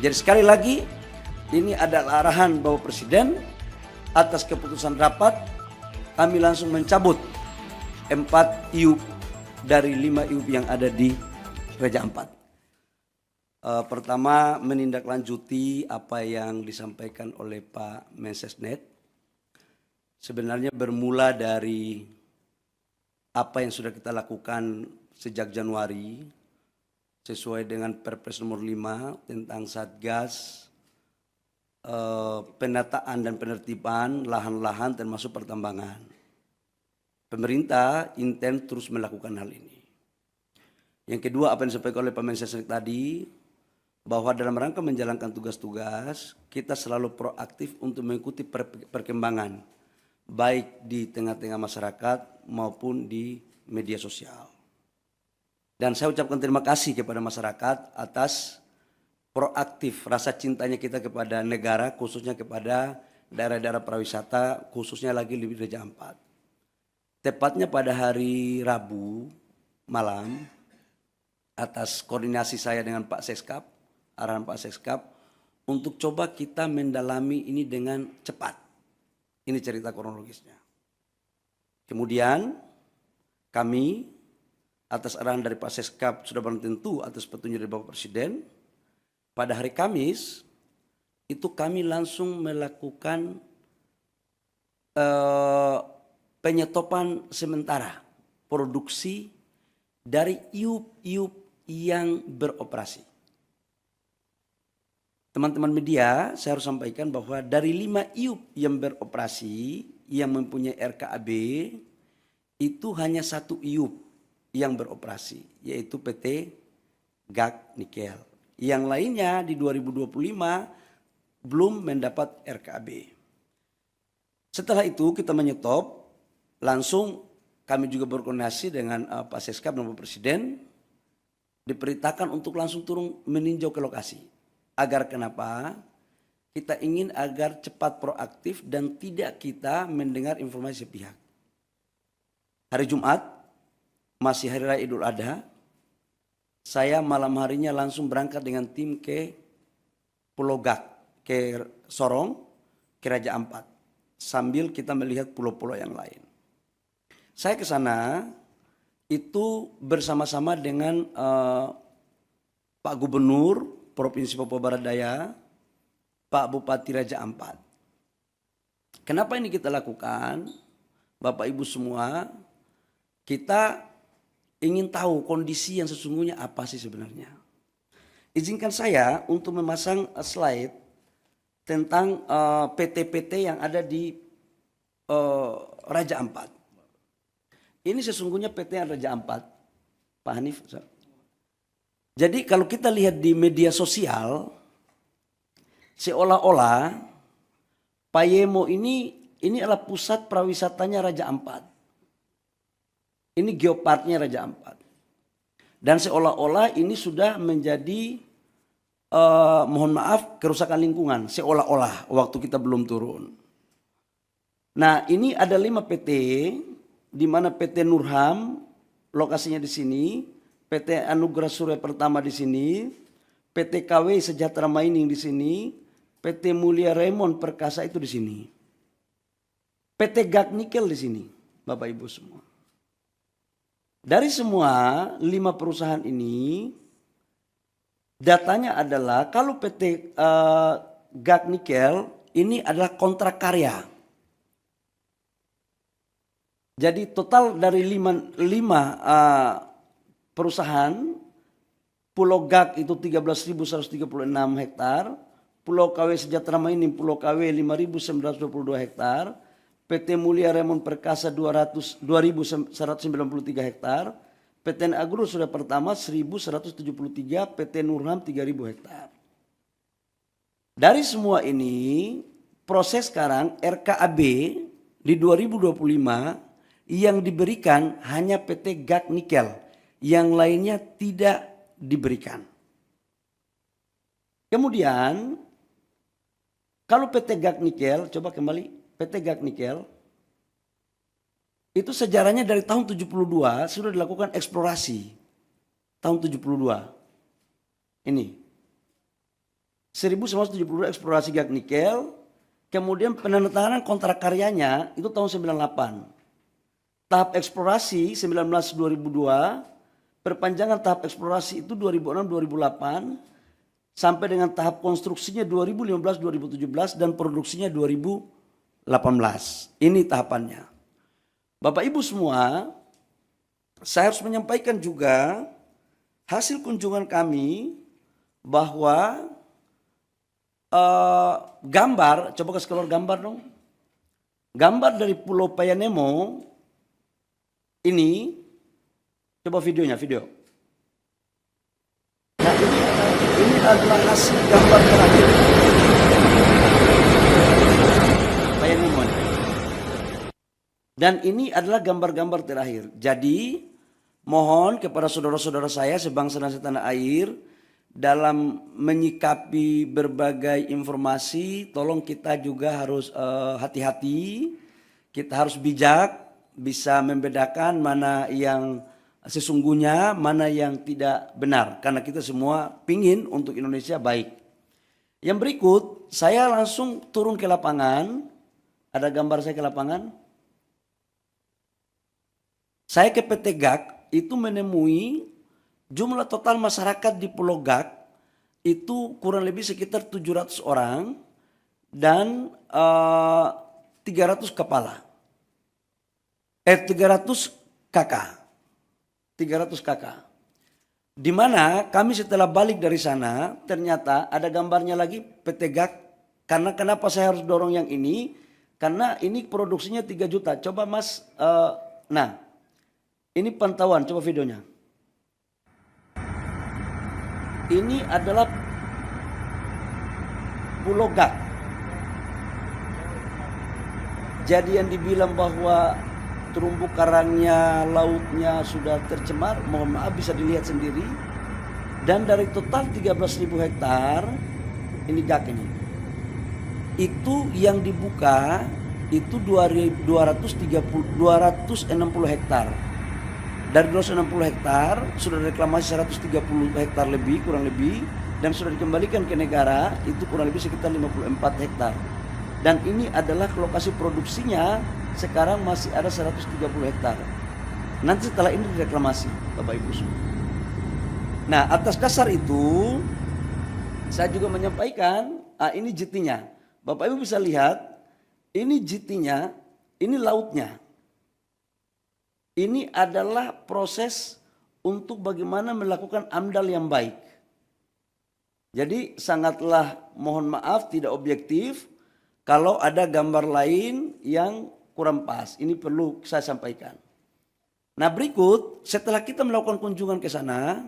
Jadi sekali lagi, ini adalah arahan Bapak Presiden atas keputusan rapat, kami langsung mencabut 4 IUP dari 5 IUP yang ada di Raja Ampat. Pertama, menindaklanjuti apa yang disampaikan oleh Pak Mensesnek. Sebenarnya bermula dari apa yang sudah kita lakukan sejak Januari sesuai dengan Perpres nomor 5 tentang Satgas penataan dan penertiban lahan-lahan termasuk pertambangan. Pemerintah intens terus melakukan hal ini. Yang kedua, apa yang disampaikan oleh Pak Mensesnek tadi, bahwa dalam rangka menjalankan tugas-tugas, kita selalu proaktif untuk mengikuti perkembangan, baik di tengah-tengah masyarakat maupun di media sosial. Dan saya ucapkan terima kasih kepada masyarakat atas proaktif rasa cintanya kita kepada negara, khususnya kepada daerah-daerah pariwisata, khususnya lagi di Raja Ampat. Tepatnya pada hari Rabu malam, atas koordinasi saya dengan Pak Seskap, arahan Pak Seskap, untuk coba kita mendalami ini dengan cepat. Ini cerita kronologisnya. Kemudian kami atas arahan dari Pak Seskap sudah barang tentu atas petunjuk dari Bapak Presiden, pada hari Kamis itu kami langsung melakukan penyetopan sementara produksi dari IUP-IUP yang beroperasi. Teman-teman media, saya harus sampaikan bahwa dari 5 IUP yang beroperasi, yang mempunyai RKAB, itu hanya 1 IUP yang beroperasi, yaitu PT GAK Nikel. Yang lainnya di 2025 belum mendapat RKAB. Setelah itu kita menyetop, langsung kami juga berkoordinasi dengan Pak Seskap dan Bapak Presiden, diperintahkan untuk langsung turun meninjau ke lokasi. Agar kenapa? Kita ingin agar cepat proaktif dan tidak kita mendengar informasi sepihak. Hari Jumat, masih Hari Raya Idul Adha, saya malam harinya langsung berangkat dengan tim ke Pulau Gak, ke Sorong, ke Raja Ampat. Sambil kita melihat pulau-pulau yang lain. Saya ke sana itu bersama-sama dengan Pak Gubernur Provinsi Papua Barat Daya, Pak Bupati Raja Ampat. Kenapa ini kita lakukan? Bapak Ibu semua, kita ingin tahu kondisi yang sesungguhnya apa sih sebenarnya. Izinkan saya untuk memasang slide tentang PT-PT yang ada di Raja Ampat. Ini sesungguhnya PT yang Raja Ampat, Pak Hanif. Jadi kalau kita lihat di media sosial, seolah-olah Payemo ini adalah pusat pariwisatanya Raja Ampat. Ini geoparknya Raja Ampat. Dan seolah-olah ini sudah menjadi, mohon maaf, kerusakan lingkungan. Seolah-olah waktu kita belum turun. Nah ini ada 5 PT, di mana PT Nurham, lokasinya di sini, PT Anugerah Surya Pertama di sini, PT KW Sejahtera Mining di sini, PT Mulia Raymond Perkasa itu di sini. PT GAK Nikel di sini, Bapak Ibu semua. Dari semua 5 perusahaan ini, datanya adalah kalau PT GAK Nikel ini adalah kontrak karya. Jadi total dari 5 perusahaan, Pulau GAK itu 13.136 hektar, Pulau KW Sejahtera Mining Pulau KW 5.922 hektar, PT Mulia Raymond Perkasa 2.193 hektar, PT Agro Surya Pertama 1.173, PT Nurham 3.000 hektar. Dari semua ini, proses sekarang RKAB di 2025 yang diberikan hanya PT GAK Nikel, yang lainnya tidak diberikan. Kemudian kalau PT GAK Nikel, coba kembali, PT GAK Nikel itu sejarahnya dari tahun 72 sudah dilakukan eksplorasi. Tahun 72. Ini. 1972 eksplorasi gas nikel, kemudian penandatanganan kontrak karyanya itu tahun 98. Tahap eksplorasi 2002, perpanjangan tahap eksplorasi itu 2006-2008, sampai dengan tahap konstruksinya 2015-2017 dan produksinya 2018. Ini tahapannya. Bapak Ibu semua, saya harus menyampaikan juga hasil kunjungan kami bahwa gambar, coba kasih keluar gambar dong. Gambar dari Pulau Payanemo ini, coba videonya, video. Nah ini adalah hasil gambar terakhir. Payanemo. Dan ini adalah gambar-gambar terakhir. Jadi mohon kepada saudara-saudara saya sebangsa dan setanah air, dalam menyikapi berbagai informasi, tolong kita juga harus hati-hati, kita harus bijak, bisa membedakan mana yang sesungguhnya, mana yang tidak benar. Karena kita semua pingin untuk Indonesia baik. Yang berikut, saya langsung turun ke lapangan. Ada gambar saya ke lapangan. Saya ke PT GAK, itu menemui jumlah total masyarakat di Pulau Gak itu kurang lebih sekitar 700 orang dan 300 kepala. 300 kakak. 300 kakak. Di mana kami setelah balik dari sana ternyata ada gambarnya lagi PT Gak. Karena kenapa saya harus dorong yang ini? Karena ini produksinya 3 juta. Coba Mas, nah ini pantauan, coba videonya. Ini adalah Pulau Gak. Jadi yang dibilang bahwa terumbu karangnya, lautnya sudah tercemar, mohon maaf bisa dilihat sendiri. Dan dari total 13.000 hektar, ini Gak ini. Itu yang dibuka itu 260 hektar. Dari 260 hektar sudah reklamasi 130 hektar lebih, kurang lebih, dan sudah dikembalikan ke negara itu kurang lebih sekitar 54 hektar. Dan ini adalah lokasi produksinya sekarang masih ada 130 hektar. Nanti setelah ini direklamasi, Bapak Ibu semua. Nah, atas dasar itu saya juga menyampaikan, ini JT-nya. Bapak Ibu bisa lihat, ini JT-nya, ini lautnya. Ini adalah proses untuk bagaimana melakukan AMDAL yang baik. Jadi sangatlah mohon maaf tidak objektif kalau ada gambar lain yang kurang pas. Ini perlu saya sampaikan. Nah berikut setelah kita melakukan kunjungan ke sana,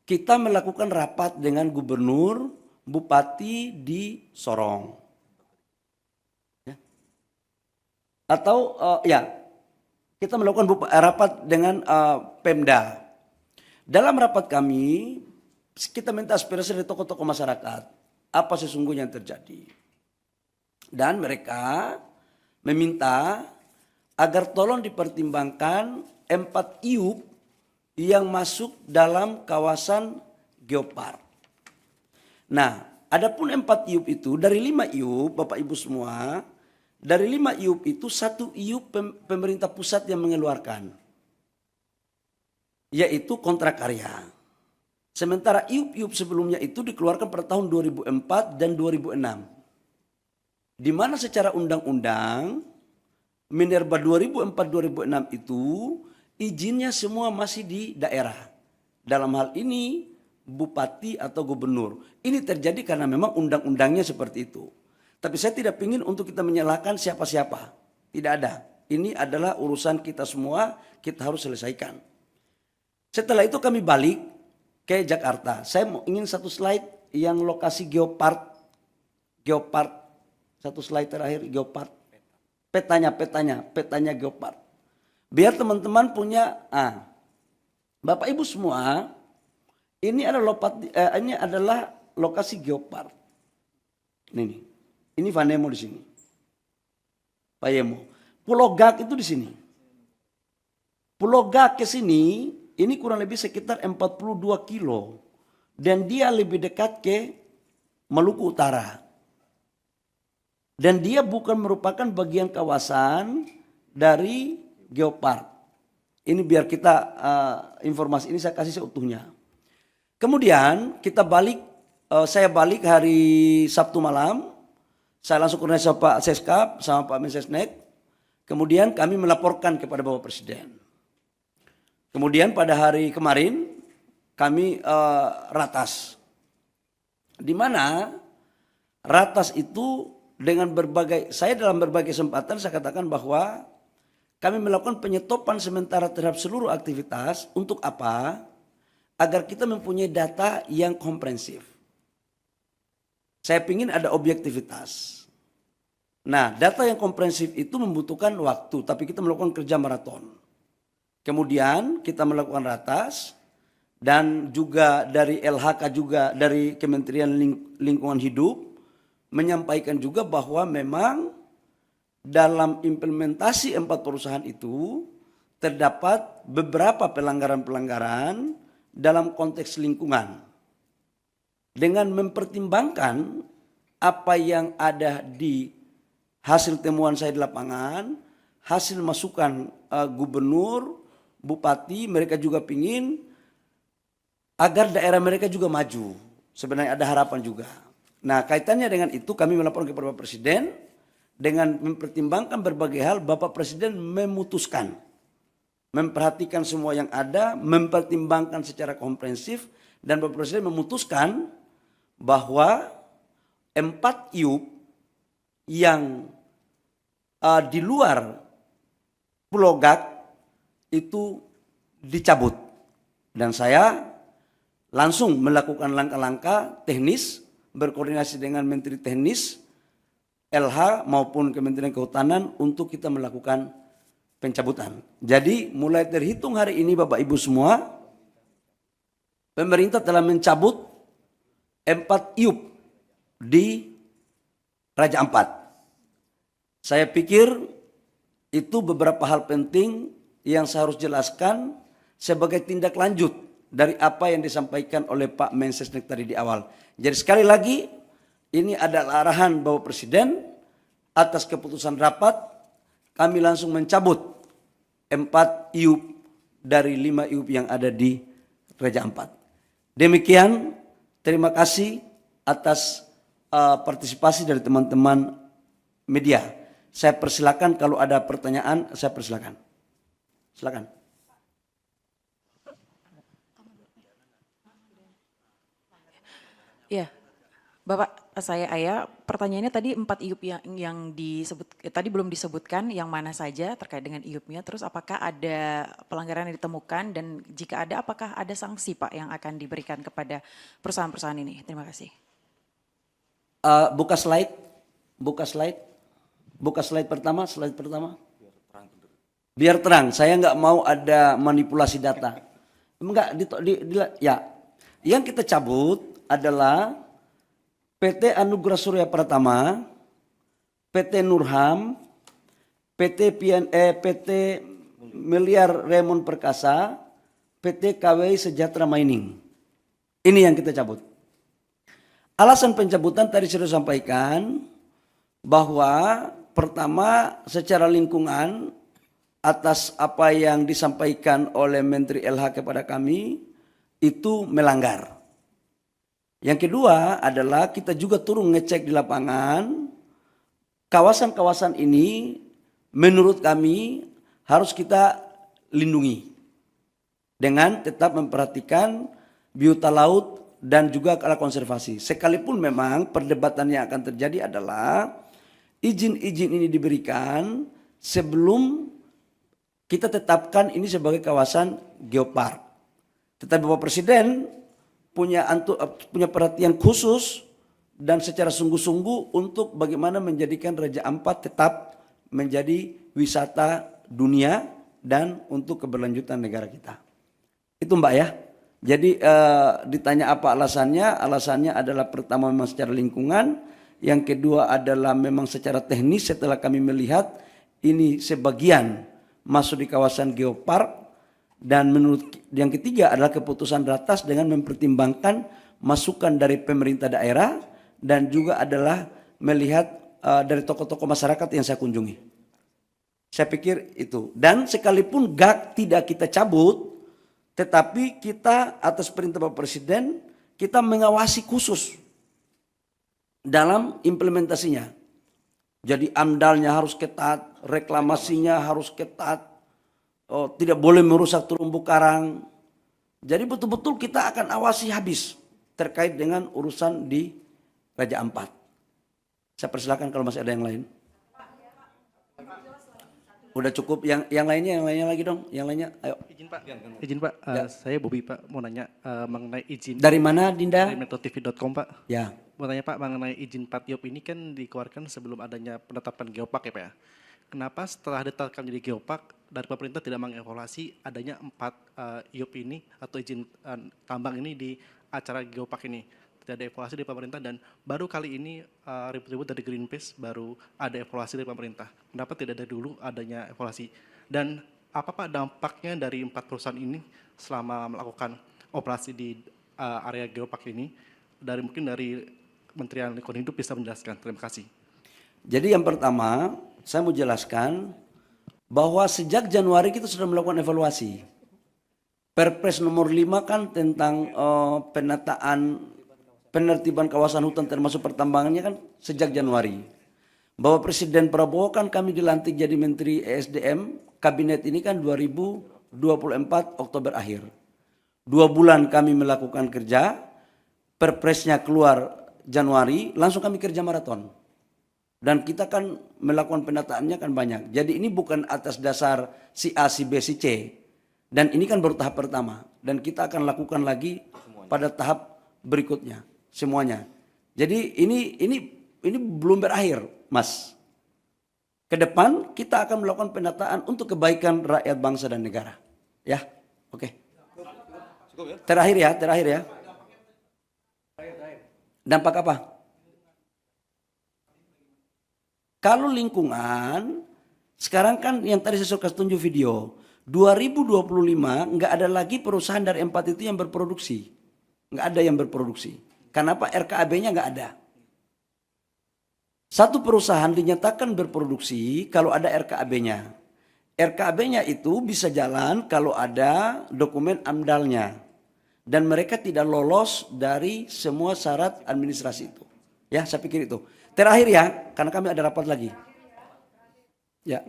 kita melakukan rapat dengan gubernur, bupati di Sorong. Ya. Atau kita melakukan rapat dengan Pemda. Dalam rapat kami, kita minta aspirasi dari tokoh-tokoh masyarakat. Apa sesungguhnya yang terjadi. Dan mereka meminta agar tolong dipertimbangkan 4 IUP yang masuk dalam kawasan Geopark. Nah, adapun 4 IUP itu, dari 5 IUP, Bapak Ibu semua, dari 5 IUP itu 1 IUP pemerintah pusat yang mengeluarkan, yaitu kontrak karya. Sementara IUP-IUP sebelumnya itu dikeluarkan pada tahun 2004 dan 2006. Di mana secara undang-undang Minerba 2004-2006 itu izinnya semua masih di daerah. Dalam hal ini bupati atau gubernur. Ini terjadi karena memang undang-undangnya seperti itu. Tapi saya tidak ingin untuk kita menyalahkan siapa-siapa. Tidak ada. Ini adalah urusan kita semua, kita harus selesaikan. Setelah itu kami balik ke Jakarta. Saya ingin satu slide yang lokasi Geopark. Geopark. Satu slide terakhir Geopark. Petanya Geopark. Biar teman-teman punya, Bapak Ibu semua, ini adalah lokasi Geopark. Ini Vanemo di sini. Payemo. Pulau Gak itu di sini. Pulau Gak ke sini, ini kurang lebih sekitar 42 kilo. Dan dia lebih dekat ke Maluku Utara. Dan dia bukan merupakan bagian kawasan dari Geopark. Ini biar kita informasi ini saya kasih seutuhnya. Kemudian kita balik, saya balik hari Sabtu malam. Saya langsung koordinasi sama Pak Seskap sama Pak Mensesnek. Kemudian kami melaporkan kepada Bapak Presiden. Kemudian pada hari kemarin kami ratas. Di mana ratas itu dengan berbagai, saya dalam berbagai kesempatan saya katakan bahwa kami melakukan penyetopan sementara terhadap seluruh aktivitas. Untuk apa? Agar kita mempunyai data yang komprehensif. Saya ingin ada objektivitas. Nah, data yang komprehensif itu membutuhkan waktu, tapi kita melakukan kerja maraton. Kemudian kita melakukan ratas, dan juga dari LHK juga dari Kementerian Lingkungan Hidup menyampaikan juga bahwa memang dalam implementasi 4 perusahaan itu terdapat beberapa pelanggaran-pelanggaran dalam konteks lingkungan. Dengan mempertimbangkan apa yang ada di hasil temuan saya di lapangan, hasil masukan gubernur, bupati, mereka juga ingin agar daerah mereka juga maju. Sebenarnya ada harapan juga. Nah, kaitannya dengan itu kami melaporkan kepada Bapak Presiden. Dengan mempertimbangkan berbagai hal, Bapak Presiden memutuskan, memperhatikan semua yang ada, mempertimbangkan secara komprehensif, dan Bapak Presiden memutuskan bahwa 4 IUP yang di luar Pulau Gak itu dicabut. Dan saya langsung melakukan langkah-langkah teknis, berkoordinasi dengan Menteri Teknis, LH maupun Kementerian Kehutanan untuk kita melakukan pencabutan. Jadi mulai terhitung hari ini Bapak Ibu semua, pemerintah telah mencabut 4 IUP di Raja Ampat. Saya pikir itu beberapa hal penting yang saya harus jelaskan sebagai tindak lanjut dari apa yang disampaikan oleh Pak Mensesnek tadi di awal. Jadi sekali lagi, ini adalah arahan Bapak Presiden atas keputusan rapat, kami langsung mencabut 4 IUP dari 5 IUP yang ada di Raja Ampat. Demikian, terima kasih atas partisipasi dari teman-teman media. Saya persilakan kalau ada pertanyaan, saya persilakan. Silakan. Ya, Bapak, saya Aya. Pertanyaannya tadi 4 IUP yang disebut tadi belum disebutkan yang mana saja terkait dengan IUP-nya. Terus apakah ada pelanggaran yang ditemukan dan jika ada apakah ada sanksi Pak yang akan diberikan kepada perusahaan-perusahaan ini? Terima kasih. Buka slide pertama, Biar terang, saya nggak mau ada manipulasi data. Enggak, ya. Yang kita cabut adalah PT Anugerah Surya Pratama, PT Nurham, PT Miliar Raymond Perkasa, PT KWI Sejahtera Mining. Ini yang kita cabut. Alasan pencabutan tadi sudah sampaikan bahwa pertama secara lingkungan atas apa yang disampaikan oleh Menteri LH kepada kami itu melanggar. Yang kedua adalah kita juga turun ngecek di lapangan, kawasan-kawasan ini menurut kami harus kita lindungi dengan tetap memperhatikan biota laut dan juga ala konservasi. Sekalipun memang perdebatan yang akan terjadi adalah izin-izin ini diberikan sebelum kita tetapkan ini sebagai kawasan geopark. Tetapi Bapak Presiden punya perhatian khusus dan secara sungguh-sungguh untuk bagaimana menjadikan Raja Ampat tetap menjadi wisata dunia dan untuk keberlanjutan negara kita. Itu Mbak ya. Jadi ditanya apa alasannya? Alasannya adalah pertama memang secara lingkungan, yang kedua adalah memang secara teknis setelah kami melihat ini sebagian masuk di kawasan geopark. Dan menurut yang ketiga adalah keputusan ratas dengan mempertimbangkan masukan dari pemerintah daerah dan juga adalah melihat dari tokoh-tokoh masyarakat yang saya kunjungi. Saya pikir itu. Dan sekalipun GAK tidak kita cabut, tetapi kita atas perintah Bapak Presiden, kita mengawasi khusus dalam implementasinya. Jadi AMDALnya harus ketat, reklamasinya harus ketat, tidak boleh merusak terumbu karang. Jadi betul-betul kita akan awasi habis terkait dengan urusan di Raja Ampat. Saya persilakan kalau masih ada yang lain. Udah cukup, yang lainnya lagi dong, yang lainnya, ayo. Izin Pak, saya Bobi Pak, mau nanya mengenai izin. Dari mana Dinda? Dari metrotv.com Pak. Ya. Mau tanya Pak, mengenai izin Patyop ini kan dikeluarkan sebelum adanya penetapan geopark ya Pak ya. Kenapa setelah ditetapkan jadi geopark, dari pemerintah tidak mengevaluasi adanya 4 IUP ini atau izin tambang ini di acara geopark ini? Tidak ada evaluasi dari pemerintah dan baru kali ini ribut-ribut dari Greenpeace baru ada evaluasi dari pemerintah. Kenapa tidak dari dulu adanya evaluasi? Dan apa Pak dampaknya dari 4 perusahaan ini selama melakukan operasi di area geopark ini? Mungkin dari Kementerian Lingkungan Hidup bisa menjelaskan. Terima kasih. Jadi yang pertama, saya mau jelaskan bahwa sejak Januari kita sudah melakukan evaluasi. Perpres nomor 5 kan tentang penertiban kawasan hutan termasuk pertambangannya kan sejak Januari. Bapak Presiden Prabowo kan kami dilantik jadi Menteri ESDM, kabinet ini kan 2024 Oktober akhir. 2 bulan kami melakukan kerja, perpresnya keluar Januari, langsung kami kerja maraton. Dan kita kan melakukan penataannya kan banyak. Jadi ini bukan atas dasar si A, si B, si C. Dan ini kan baru tahap pertama. Dan kita akan lakukan lagi pada tahap berikutnya. Semuanya. Jadi ini belum berakhir, Mas. Ke depan kita akan melakukan penataan untuk kebaikan rakyat bangsa dan negara. Ya, oke. Terakhir ya. Dampak apa? Kalau lingkungan, sekarang kan yang tadi saya suka tunjuk video, 2025 nggak ada lagi perusahaan dari 4 itu yang berproduksi. Nggak ada yang berproduksi. Kenapa? RKAB-nya nggak ada. Satu perusahaan dinyatakan berproduksi kalau ada RKAB-nya. RKAB-nya itu bisa jalan kalau ada dokumen AMDAL-nya. Dan mereka tidak lolos dari semua syarat administrasi itu. Ya, saya pikir itu. Terakhir ya, karena kami ada rapat lagi. Ya.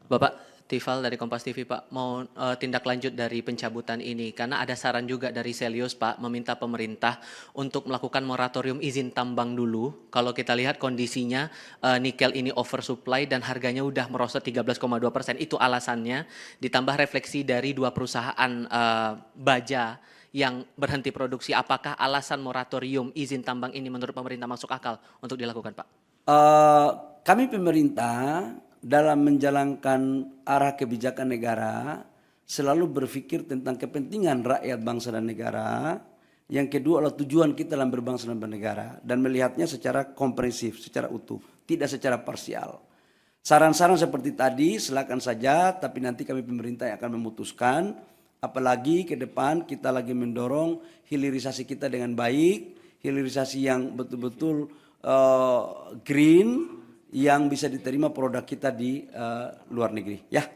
Bapak Tifal dari Kompas TV Pak, mau tindak lanjut dari pencabutan ini karena ada saran juga dari Selius Pak meminta pemerintah untuk melakukan moratorium izin tambang dulu. Kalau kita lihat kondisinya nikel ini oversupply dan harganya udah merosot 13,2%, itu alasannya. Ditambah refleksi dari 2 perusahaan baja yang berhenti produksi. Apakah alasan moratorium izin tambang ini menurut pemerintah masuk akal untuk dilakukan Pak? Kami pemerintah dalam menjalankan arah kebijakan negara selalu berpikir tentang kepentingan rakyat bangsa dan negara. Yang kedua adalah tujuan kita dalam berbangsa dan bernegara dan melihatnya secara komprehensif, secara utuh, tidak secara parsial. Saran-saran seperti tadi silakan saja, tapi nanti kami pemerintah yang akan memutuskan. Apalagi ke depan kita lagi mendorong hilirisasi kita dengan baik, hilirisasi yang betul-betul green, yang bisa diterima produk kita di luar negeri. Ya.